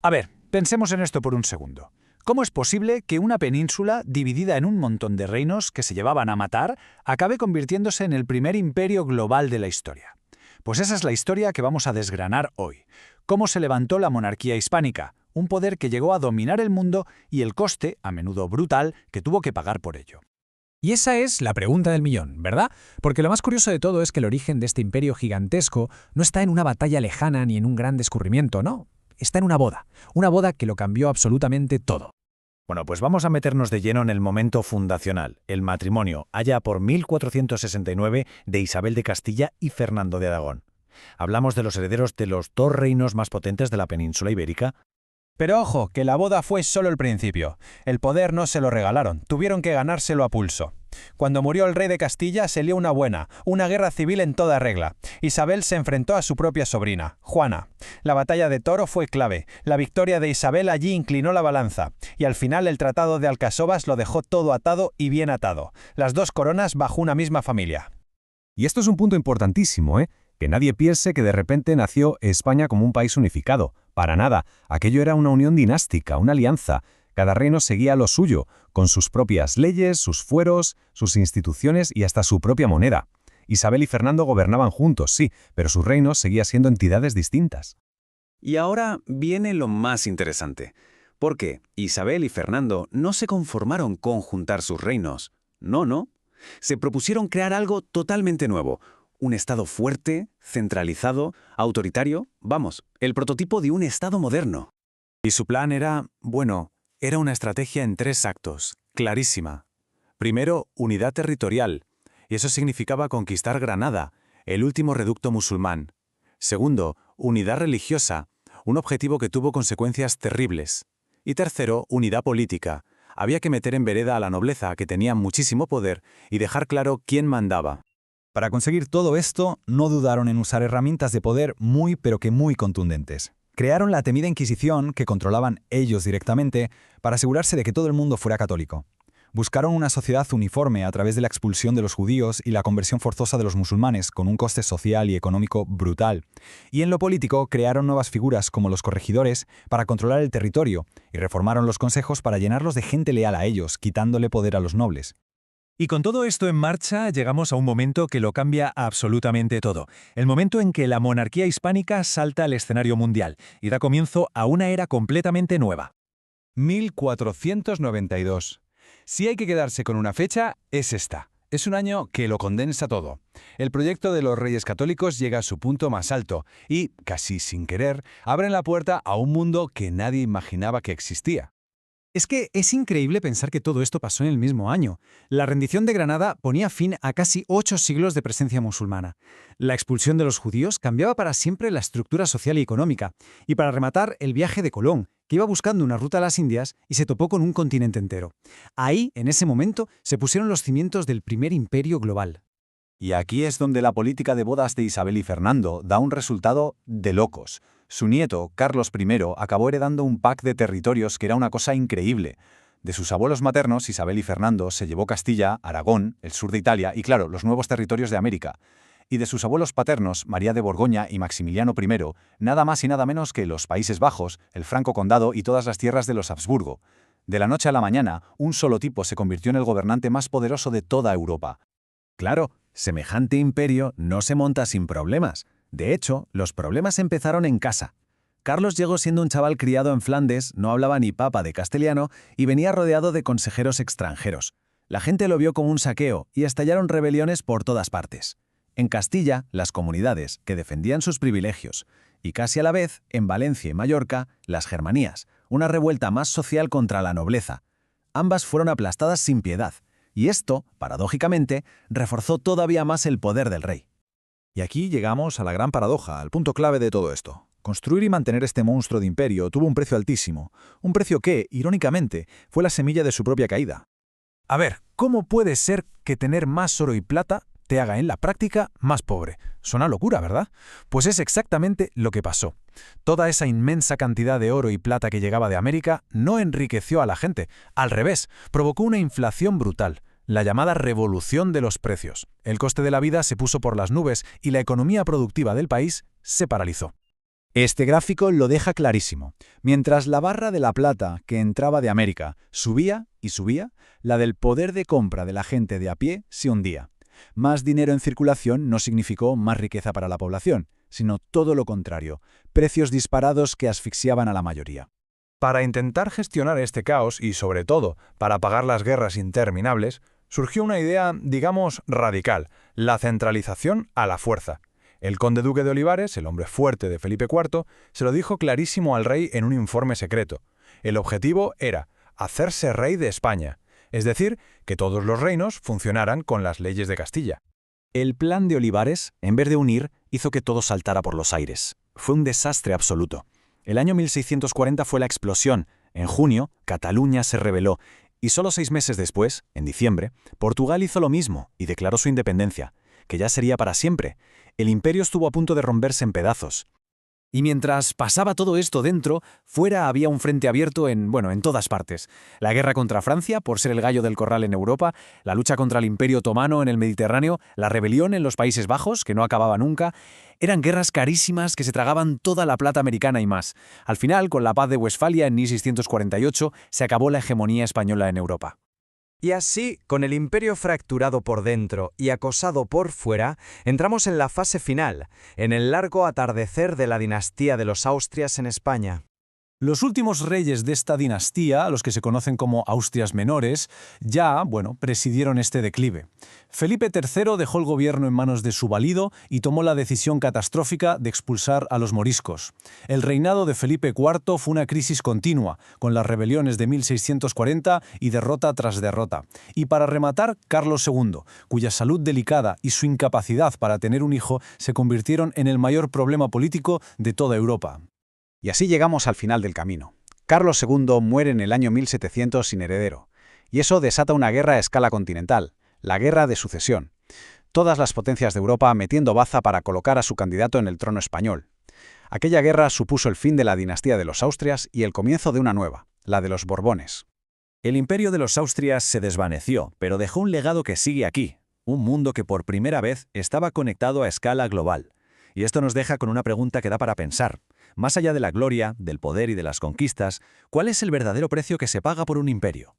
A ver, pensemos en esto por un segundo. ¿Cómo es posible que una península, dividida en un montón de reinos que se llevaban a matar, acabe convirtiéndose en el primer imperio global de la historia? Pues esa es la historia que vamos a desgranar hoy. Cómo se levantó la monarquía hispánica, un poder que llegó a dominar el mundo y el coste, a menudo brutal, que tuvo que pagar por ello. Y esa es la pregunta del millón, ¿verdad? Porque lo más curioso de todo es que el origen de este imperio gigantesco no está en una batalla lejana ni en un gran descubrimiento, no. Está en una boda que lo cambió absolutamente todo. Bueno, pues vamos a meternos de lleno en el momento fundacional, el matrimonio, allá por 1469, de Isabel de Castilla y Fernando de Aragón. Hablamos de los herederos de los dos reinos más potentes de la península ibérica. Pero ojo, que la boda fue solo el principio. El poder no se lo regalaron, tuvieron que ganárselo a pulso. Cuando murió el rey de Castilla se lió una guerra civil en toda regla. Isabel se enfrentó a su propia sobrina, Juana. La batalla de Toro fue clave. La victoria de Isabel allí inclinó la balanza. Y al final el tratado de Alcasovas lo dejó todo atado y bien atado. Las dos coronas bajo una misma familia. Y esto es un punto importantísimo, ¿eh? Que nadie piense que de repente nació España como un país unificado. Para nada, aquello era una unión dinástica, una alianza. Cada reino seguía lo suyo, con sus propias leyes, sus fueros, sus instituciones y hasta su propia moneda. Isabel y Fernando gobernaban juntos, sí, pero sus reinos seguían siendo entidades distintas. Y ahora viene lo más interesante, porque Isabel y Fernando no se conformaron con juntar sus reinos. No. Se propusieron crear algo totalmente nuevo. Un Estado fuerte, centralizado, autoritario, vamos, el prototipo de un Estado moderno. Y su plan era una estrategia en 3 actos, clarísima. Primero, unidad territorial, y eso significaba conquistar Granada, el último reducto musulmán. Segundo, unidad religiosa, un objetivo que tuvo consecuencias terribles. Y tercero, unidad política. Había que meter en vereda a la nobleza, que tenía muchísimo poder, y dejar claro quién mandaba. Para conseguir todo esto, no dudaron en usar herramientas de poder muy contundentes. Crearon la temida Inquisición, que controlaban ellos directamente, para asegurarse de que todo el mundo fuera católico. Buscaron una sociedad uniforme a través de la expulsión de los judíos y la conversión forzosa de los musulmanes, con un coste social y económico brutal. Y en lo político, crearon nuevas figuras como los corregidores para controlar el territorio, y reformaron los consejos para llenarlos de gente leal a ellos, quitándole poder a los nobles. Y con todo esto en marcha, llegamos a un momento que lo cambia absolutamente todo. El momento en que la monarquía hispánica salta al escenario mundial y da comienzo a una era completamente nueva. 1492. Si hay que quedarse con una fecha, es esta. Es un año que lo condensa todo. El proyecto de los Reyes Católicos llega a su punto más alto y, casi sin querer, abren la puerta a un mundo que nadie imaginaba que existía. Es que es increíble pensar que todo esto pasó en el mismo año. La rendición de Granada ponía fin a casi 8 siglos de presencia musulmana. La expulsión de los judíos cambiaba para siempre la estructura social y económica. Y para rematar, el viaje de Colón, que iba buscando una ruta a las Indias y se topó con un continente entero. Ahí, en ese momento, se pusieron los cimientos del primer imperio global. Y aquí es donde la política de bodas de Isabel y Fernando da un resultado de locos. Su nieto, Carlos I, acabó heredando un pack de territorios que era una cosa increíble. De sus abuelos maternos, Isabel y Fernando, se llevó Castilla, Aragón, el sur de Italia y, claro, los nuevos territorios de América. Y de sus abuelos paternos, María de Borgoña y Maximiliano I, nada más y nada menos que los Países Bajos, el Franco Condado y todas las tierras de los Habsburgo. De la noche a la mañana, un solo tipo se convirtió en el gobernante más poderoso de toda Europa. Claro, semejante imperio no se monta sin problemas. De hecho, los problemas empezaron en casa. Carlos llegó siendo un chaval criado en Flandes, no hablaba ni papa de castellano y venía rodeado de consejeros extranjeros. La gente lo vio como un saqueo y estallaron rebeliones por todas partes. En Castilla, las comunidades, que defendían sus privilegios. Y casi a la vez, en Valencia y Mallorca, las germanías, una revuelta más social contra la nobleza. Ambas fueron aplastadas sin piedad. Y esto, paradójicamente, reforzó todavía más el poder del rey. Y aquí llegamos a la gran paradoja, al punto clave de todo esto. Construir y mantener este monstruo de imperio tuvo un precio altísimo, un precio que, irónicamente, fue la semilla de su propia caída. A ver, ¿cómo puede ser que tener más oro y plata te haga en la práctica más pobre? Suena locura, ¿verdad? Pues es exactamente lo que pasó. Toda esa inmensa cantidad de oro y plata que llegaba de América no enriqueció a la gente, al revés, provocó una inflación brutal. La llamada revolución de los precios. El coste de la vida se puso por las nubes y la economía productiva del país se paralizó. Este gráfico lo deja clarísimo. Mientras la barra de la plata que entraba de América subía y subía, la del poder de compra de la gente de a pie se hundía. Más dinero en circulación no significó más riqueza para la población, sino todo lo contrario, precios disparados que asfixiaban a la mayoría. Para intentar gestionar este caos y, sobre todo, para pagar las guerras interminables, surgió una idea, digamos, radical: la centralización a la fuerza. El conde duque de Olivares, el hombre fuerte de Felipe IV, se lo dijo clarísimo al rey en un informe secreto. El objetivo era hacerse rey de España, es decir, que todos los reinos funcionaran con las leyes de Castilla. El plan de Olivares, en vez de unir, hizo que todo saltara por los aires. Fue un desastre absoluto. El año 1640 fue la explosión. En junio, Cataluña se rebeló. Y solo 6 meses después, en diciembre, Portugal hizo lo mismo y declaró su independencia, que ya sería para siempre. El imperio estuvo a punto de romperse en pedazos. Y mientras pasaba todo esto dentro, fuera había un frente abierto en todas partes. La guerra contra Francia, por ser el gallo del corral en Europa, la lucha contra el Imperio Otomano en el Mediterráneo, la rebelión en los Países Bajos, que no acababa nunca. Eran guerras carísimas que se tragaban toda la plata americana y más. Al final, con la paz de Westfalia en 1648, se acabó la hegemonía española en Europa. Y así, con el imperio fracturado por dentro y acosado por fuera, entramos en la fase final, en el largo atardecer de la dinastía de los Austrias en España. Los últimos reyes de esta dinastía, los que se conocen como Austrias menores, ya, presidieron este declive. Felipe III dejó el gobierno en manos de su valido y tomó la decisión catastrófica de expulsar a los moriscos. El reinado de Felipe IV fue una crisis continua, con las rebeliones de 1640 y derrota tras derrota. Y para rematar, Carlos II, cuya salud delicada y su incapacidad para tener un hijo se convirtieron en el mayor problema político de toda Europa. Y así llegamos al final del camino. Carlos II muere en el año 1700 sin heredero, y eso desata una guerra a escala continental, la Guerra de Sucesión. Todas las potencias de Europa metiendo baza para colocar a su candidato en el trono español. Aquella guerra supuso el fin de la dinastía de los Austrias y el comienzo de una nueva, la de los Borbones. El imperio de los Austrias se desvaneció, pero dejó un legado que sigue aquí, un mundo que por primera vez estaba conectado a escala global. Y esto nos deja con una pregunta que da para pensar. Más allá de la gloria, del poder y de las conquistas, ¿cuál es el verdadero precio que se paga por un imperio?